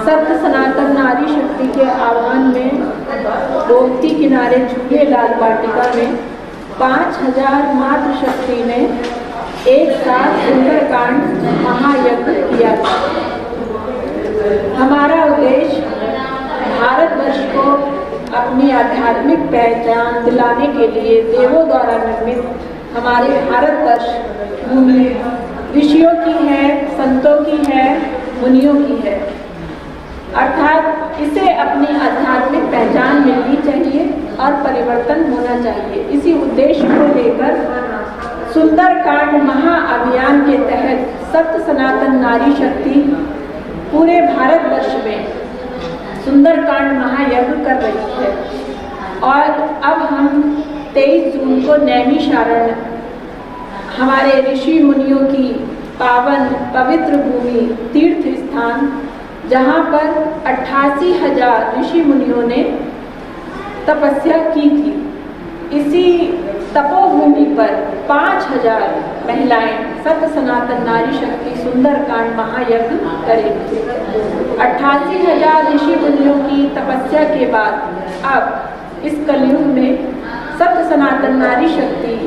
सत्य सनातन नारी शक्ति के आह्वान में गोमती किनारे झूले लाल वाटिका में 5000 मातृशक्ति ने एक साथ सुंदरकांड महायज्ञ किया था। हमारा उद्देश्य भारतवर्ष को अपनी आध्यात्मिक पहचान दिलाने के लिए देवों द्वारा निर्मित हमारे भारतवर्ष भूमि ऋषियों की है, संतों की है, मुनियों की है, अर्थात इसे अपनी आध्यात्मिक पहचान मिलनी चाहिए और परिवर्तन होना चाहिए। इसी उद्देश्य को लेकर सुंदरकांड महाअभियान के तहत सप्त सनातन नारी शक्ति पूरे भारतवर्ष में सुंदरकांड महायज्ञ कर रही है। और अब हम 23 जून को नैमिषारण्य हमारे ऋषि मुनियों की पावन पवित्र भूमि तीर्थ स्थान, जहाँ पर 88,000 ऋषि मुनियों ने तपस्या की थी, इसी तपोभूमि पर 5,000 महिलाएं सत्य सनातन नारी शक्ति सुंदरकांड महायज्ञ करेंगी। 88,000 ऋषि मुनियों की तपस्या के बाद अब इस कलयुग में सत्य सनातन नारी शक्ति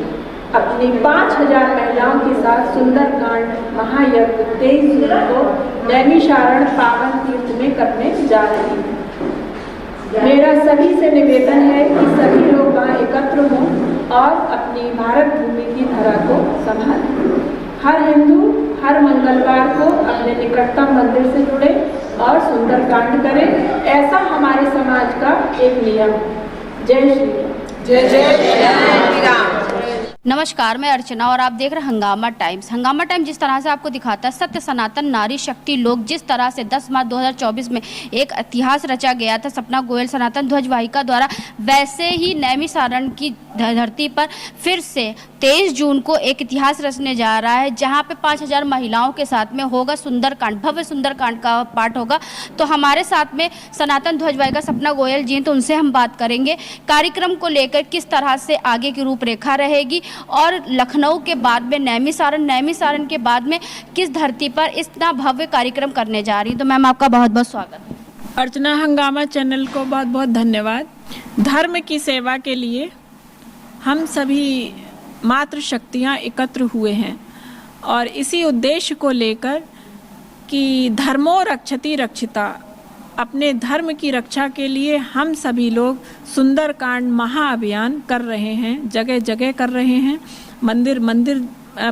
अपनी 5,000 महिलाओं के साथ सुंदरकांड महायज्ञ 23 जून को नैमिषारण्य पावन तीर्थ में करने जा रही है। मेरा सभी से निवेदन है कि सभी लोग वहाँ एकत्र हों और अपनी भारत भूमि की धरा को संभालें। हर हिंदू हर मंगलवार को अपने निकटतम मंदिर से जुड़े और सुंदरकांड करें, ऐसा हमारे समाज का एक नियम। जय श्री राम। जय जय श्री राम। नमस्कार, मैं अर्चना और आप देख रहे हैं हंगामा टाइम्स। हंगामा टाइम्स जिस तरह से आपको दिखाता है सत्य सनातन नारी शक्ति लोग, जिस तरह से 10 मार्च 2024 में एक इतिहास रचा गया था सपना गोयल सनातन ध्वज वाहिका द्वारा, वैसे ही नैमिषारण्य की धरती पर फिर से 23 जून को एक इतिहास रचने जा रहा है, जहां पे 5,000 महिलाओं के साथ में होगा सुंदरकांड, भव्य सुंदरकांड का पाठ होगा। तो हमारे साथ में सनातन ध्वज वाहिका सपना गोयल जी हैं, तो उनसे हम बात करेंगे कार्यक्रम को लेकर, किस तरह से आगे की रूपरेखा रहेगी और लखनऊ के बाद में नैमिषारण्य के बाद में किस धरती पर इतना भव्य कार्यक्रम करने जा रही है। तो मैम आपका बहुत बहुत स्वागत है। अर्चना, हंगामा चैनल को बहुत बहुत धन्यवाद। धर्म की सेवा के लिए हम सभी मातृशक्तियाँ एकत्र हुए हैं और इसी उद्देश्य को लेकर कि धर्मो रक्षति रक्षिता, अपने धर्म की रक्षा के लिए हम सभी लोग सुंदरकांड महाअभियान कर रहे हैं, जगह जगह कर रहे हैं, मंदिर मंदिर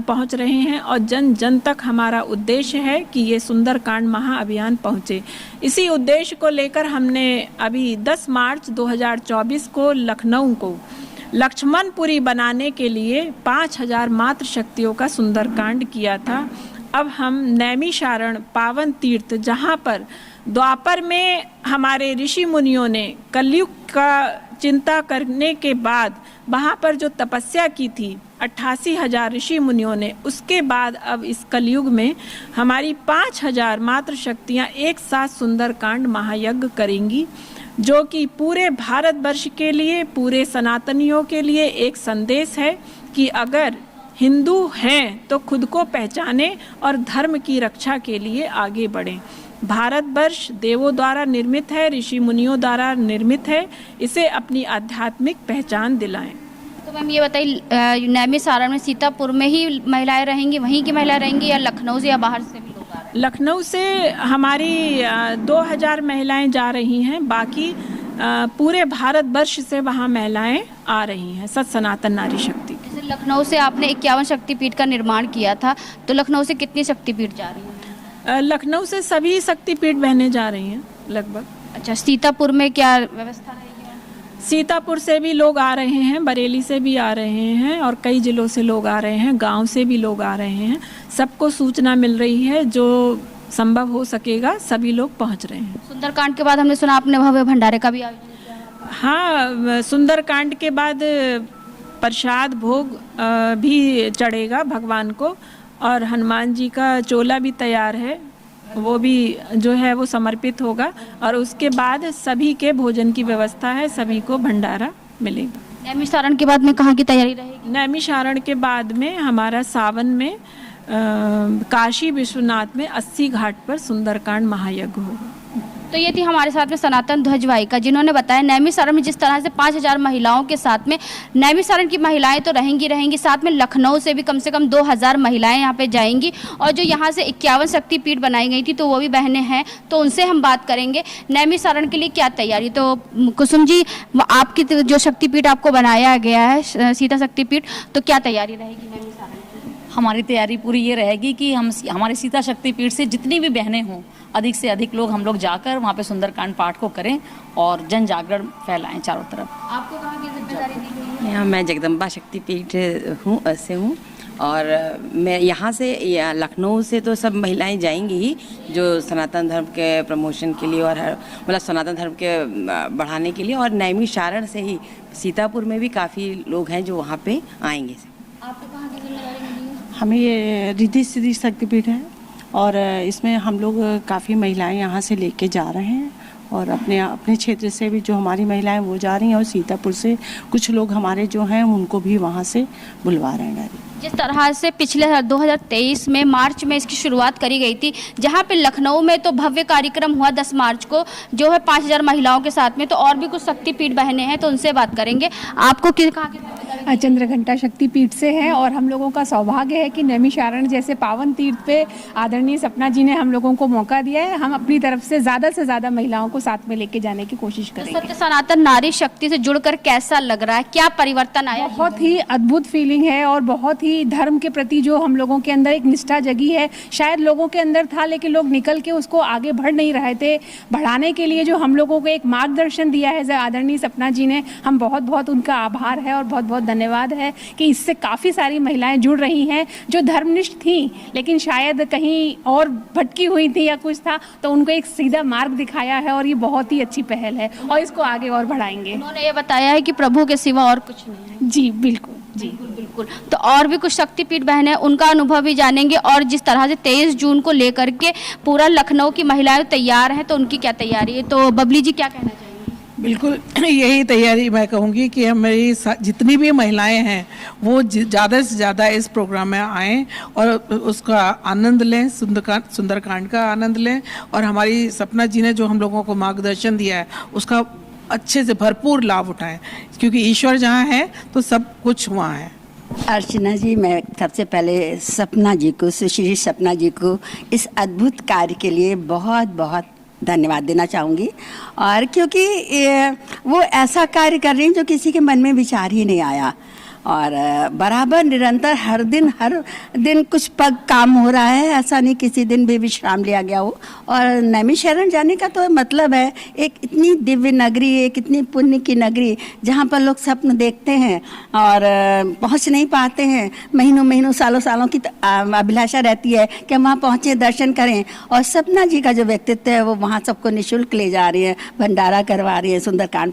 पहुंच रहे हैं और जन जन तक हमारा उद्देश्य है कि ये सुंदरकांड महाअभियान पहुंचे। इसी उद्देश्य को लेकर हमने अभी 10 मार्च 2024 को लखनऊ को लक्ष्मणपुरी बनाने के लिए 5,000 मातृशक्तियों का सुंदरकांड किया था। अब हम नैमिषारण्य पावन तीर्थ, जहाँ पर द्वापर में हमारे ऋषि मुनियों ने कलयुग का चिंता करने के बाद वहाँ पर जो तपस्या की थी 88,000 ऋषि मुनियों ने, उसके बाद अब इस कलयुग में हमारी 5,000 मातृशक्तियाँ एक साथ सुंदरकांड महायज्ञ करेंगी, जो कि पूरे भारतवर्ष के लिए, पूरे सनातनियों के लिए एक संदेश है कि अगर हिंदू हैं तो खुद को पहचानें और धर्म की रक्षा के लिए आगे बढ़ें। भारतवर्ष देवों द्वारा निर्मित है, ऋषि मुनियों द्वारा निर्मित है, इसे अपनी आध्यात्मिक पहचान दिलाएं। तो मैम ये बताइए, नैमिषारण्य में सीतापुर में ही महिलाएं रहेंगी, वहीं की महिलाएं रहेंगी या लखनऊ से या बाहर से भी लोग आ रहे हैं? लखनऊ से हमारी 2,000 महिलाएं जा रही हैं, बाकी पूरे भारतवर्ष से वहाँ महिलाएं आ रही हैं सत सनातन नारी शक्ति। जैसे लखनऊ से आपने 51 शक्तिपीठ का निर्माण किया था, तो लखनऊ से कितनी शक्तिपीठ जा रही हैं? लखनऊ से सभी शक्तिपीठ बहने जा रही हैं लगभग। अच्छा, सीतापुर में क्या व्यवस्था रहेगी? सीतापुर से भी लोग आ रहे हैं, बरेली से भी आ रहे हैं और कई जिलों से लोग आ रहे हैं, गांव से भी लोग आ रहे हैं। सबको सूचना मिल रही है, जो संभव हो सकेगा सभी लोग पहुंच रहे हैं। सुंदरकांड के बाद हमने सुना आपने भव्य भंडारे का भी आयोजन किया है। हाँ, सुंदरकांड के बाद प्रसाद भोग भी चढ़ेगा भगवान को और हनुमान जी का चोला भी तैयार है, वो भी जो है वो समर्पित होगा और उसके बाद सभी के भोजन की व्यवस्था है, सभी को भंडारा मिलेगा। नैमिषारण्य के बाद में कहाँ की तैयारी रहेगी? नैमिषारण्य के बाद में हमारा सावन में काशी विश्वनाथ में 80 घाट पर सुंदरकांड महायज्ञ होगा। तो ये थी हमारे साथ में सनातन ध्वज वाहिका, जिन्होंने बताया नैमिषारण्य में जिस तरह से 5000 महिलाओं के साथ में नैमिषारण्य की महिलाएं तो रहेंगी, साथ में लखनऊ से भी कम से कम 2000 महिलाएं यहाँ पे जाएंगी, और जो यहाँ से 51 शक्तिपीठ बनाई गई थी तो वो भी बहनें हैं, तो उनसे हम बात करेंगे नैमिषारण्य के लिए क्या तैयारी। तो कुसुम जी, आपकी जो शक्तिपीठ आपको बनाया गया है सीता शक्तिपीठ, तो क्या तैयारी रहेगी नैमिषारण्य की? हमारी तैयारी पूरी ये रहेगी कि हम हमारे सीता शक्तिपीठ से जितनी भी बहनें हों, अधिक से अधिक लोग हम लोग जाकर वहाँ पे सुंदरकांड पाठ को करें और जन जागरण फैलाएं चारों तरफ। आपको कहाँ की जिम्मेदारी दी गई है? यहाँ मैं जगदम्बा शक्तिपीठ हूँ और मैं यहाँ से लखनऊ से तो सब महिलाएं जाएंगी ही, जो सनातन धर्म के प्रमोशन के लिए और मतलब सनातन धर्म के बढ़ाने के लिए, और नैमिषारण्य से ही सीतापुर में भी काफ़ी लोग हैं जो वहाँ पे आएंगे। आपको कहाँ की जिम्मेदारी मिली है? हमें ये रिद्धि सिद्धि शक्तिपीठ है और इसमें हम लोग काफ़ी महिलाएं यहाँ से लेके जा रहे हैं, और अपने क्षेत्र से भी जो हमारी महिलाएं वो जा रही हैं, और सीतापुर से कुछ लोग हमारे जो हैं उनको भी वहाँ से बुलवा रहे हैं गाड़ी। जिस तरह से पिछले 2023 में मार्च में इसकी शुरुआत करी गई थी, जहां पे लखनऊ में तो भव्य कार्यक्रम हुआ 10 मार्च को जो है 5000 महिलाओं के साथ में, तो और भी कुछ शक्तिपीठ बहनें हैं तो उनसे बात करेंगे। आपको कहाँ की चंद्रघंटा शक्तिपीठ से है, और हम लोगों का सौभाग्य है कि नैमिषारण्य जैसे पावन तीर्थ पे आदरणीय सपना जी ने हम लोगों को मौका दिया है। हम अपनी तरफ से ज़्यादा महिलाओं को साथ में लेके जाने की कोशिश करेंगे। सत्य सनातन नारी शक्ति से जुड़कर कैसा लग रहा है, क्या परिवर्तन आया? बहुत ही अद्भुत फीलिंग है, और बहुत ही धर्म के प्रति जो हम लोगों के अंदर एक निष्ठा जगी है, शायद लोगों के अंदर था लेकिन लोग निकल के उसको आगे बढ़ नहीं रहे थे। बढ़ाने के लिए जो हम लोगों को एक मार्गदर्शन दिया है आदरणीय सपना जी ने, हम बहुत उनका आभार है और बहुत धन्यवाद है कि इससे काफ़ी सारी महिलाएं जुड़ रही हैं जो धर्मनिष्ठ थीं लेकिन शायद कहीं और भटकी हुई थी या कुछ था, तो उनको एक सीधा मार्ग दिखाया है, और ये बहुत ही अच्छी पहल है और इसको आगे और बढ़ाएंगे। उन्होंने ये बताया है कि प्रभु के सिवा और कुछ नहीं है। जी बिल्कुल, जी बिल्कुल। तो और भी कुछ शक्तिपीठ बहनें, उनका अनुभव भी जानेंगे, और जिस तरह से 23 जून को लेकर के पूरा लखनऊ की महिलाएं तैयार हैं तो उनकी क्या तैयारी है। तो बबली जी क्या कहना चाहेंगी? बिल्कुल यही तैयारी मैं कहूँगी कि हमारी जितनी भी महिलाएं हैं वो ज़्यादा से ज़्यादा इस प्रोग्राम में आएँ और उसका आनंद लें, सुंदरकांड का आनंद लें, और हमारी सपना जी ने जो हम लोगों को मार्गदर्शन दिया है उसका अच्छे से भरपूर लाभ उठाएं, क्योंकि ईश्वर जहाँ है तो सब कुछ वहाँ है। अर्चना जी, मैं सबसे पहले सपना जी को, सुश्री सपना जी को इस अद्भुत कार्य के लिए बहुत धन्यवाद देना चाहूँगी, और क्योंकि वो ऐसा कार्य कर रही हैं जो किसी के मन में विचार ही नहीं आया, और बराबर निरंतर हर दिन कुछ पग काम हो रहा है, ऐसा नहीं किसी दिन भी विश्राम लिया गया हो। और नैमिषारण्य जाने का तो मतलब है एक इतनी दिव्य नगरी, एक इतनी पुण्य की नगरी जहाँ पर लोग स्वप्न देखते हैं और पहुँच नहीं पाते हैं, महीनों सालों की अभिलाषा रहती है कि हम वहाँ पहुँचें, दर्शन करें, और सपना जी का जो व्यक्तित्व है वो वहाँ सबको निःशुल्क ले जा रही है, भंडारा करवा रही है, सुंदरकांड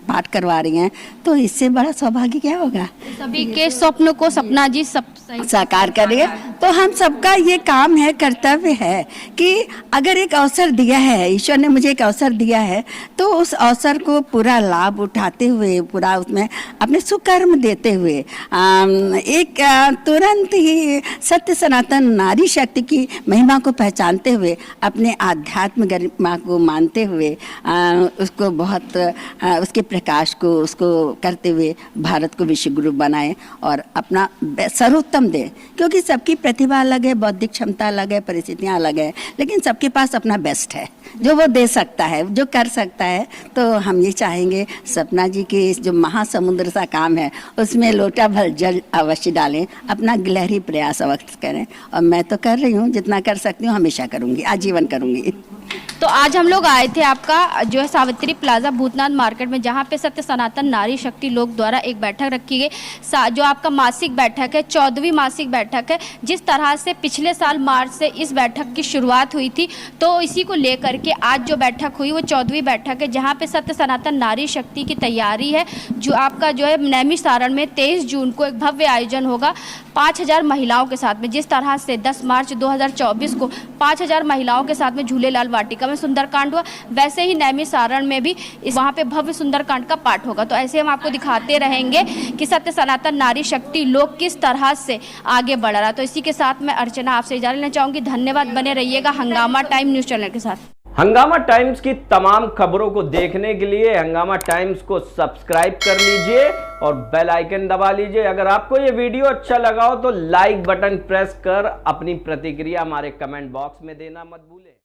पाठ करवा रही हैं, तो इससे बड़ा सौभाग्य क्या होगा। सभी के स्वप्न को सपना जी सब साकार करें। तो हम सबका ये काम है, कर्तव्य है कि अगर एक अवसर दिया है, ईश्वर ने मुझे एक अवसर दिया है, तो उस अवसर को पूरा लाभ उठाते हुए, पूरा उसमें अपने सुकर्म देते हुए, एक तुरंत ही सत्य सनातन नारी शक्ति की महिमा को पहचानते हुए, अपने आध्यात्म गरिमा को मानते हुए, उसको बहुत उसके प्रकाश को उसको करते हुए भारत को विश्व गुरु बनाएं और अपना सर्वोत्तम दें, क्योंकि सबकी प्रतिभा अलग है, बौद्धिक क्षमता अलग है, परिस्थितियां अलग है, लेकिन सबके पास अपना बेस्ट है जो वो दे सकता है, जो कर सकता है। तो हम ये चाहेंगे सपना जी के इस जो महासमुद्र सा काम है उसमें लोटा भर जल अवश्य डालें, अपना गिलहरी प्रयास अवश्य करें, और मैं तो कर रही हूँ, जितना कर सकती हूँ हमेशा करूँगी, आजीवन करूँगी। तो आज हम लोग आए थे आपका जो है सावित्री प्लाजा भूतनाथ मार्केट में, जहाँ पे सत्य सनातन नारी शक्ति लोग द्वारा एक बैठक रखी गई, जो आपका मासिक बैठक है, 14वीं मासिक बैठक है। जिस तरह से पिछले साल मार्च से इस बैठक की शुरुआत हुई थी, तो इसी को लेकर के आज जो बैठक हुई वो 14वीं बैठक है, जहाँ पे सत्य सनातन नारी शक्ति की तैयारी है। जो आपका जो है नैमिषारण्य में 23 जून को एक भव्य आयोजन होगा 5000 महिलाओं के साथ में। जिस तरह से 10 मार्च 2024 को 5000 महिलाओं के साथ में झूलेलाल वाटिका में सुंदरकांड हुआ, वैसे ही नैमिषारण्य में भी वहाँ पे भव्य सुंदरकांड का पाठ होगा। तो ऐसे हम आपको दिखाते रहेंगे कि सत्य सनातन नारी शक्ति लोग किस तरह से आगे बढ़ रहा है। तो इसी के साथ मैं अर्चना आपसे इजाज़त लेना चाहूँगी। धन्यवाद, बने रहिएगा हंगामा टाइम न्यूज़ चैनल के साथ। हंगामा टाइम्स की तमाम खबरों को देखने के लिए हंगामा टाइम्स को सब्सक्राइब कर लीजिए और बेल आइकन दबा लीजिए। अगर आपको ये वीडियो अच्छा लगा हो तो लाइक बटन प्रेस कर अपनी प्रतिक्रिया हमारे कमेंट बॉक्स में देना मत भूलें।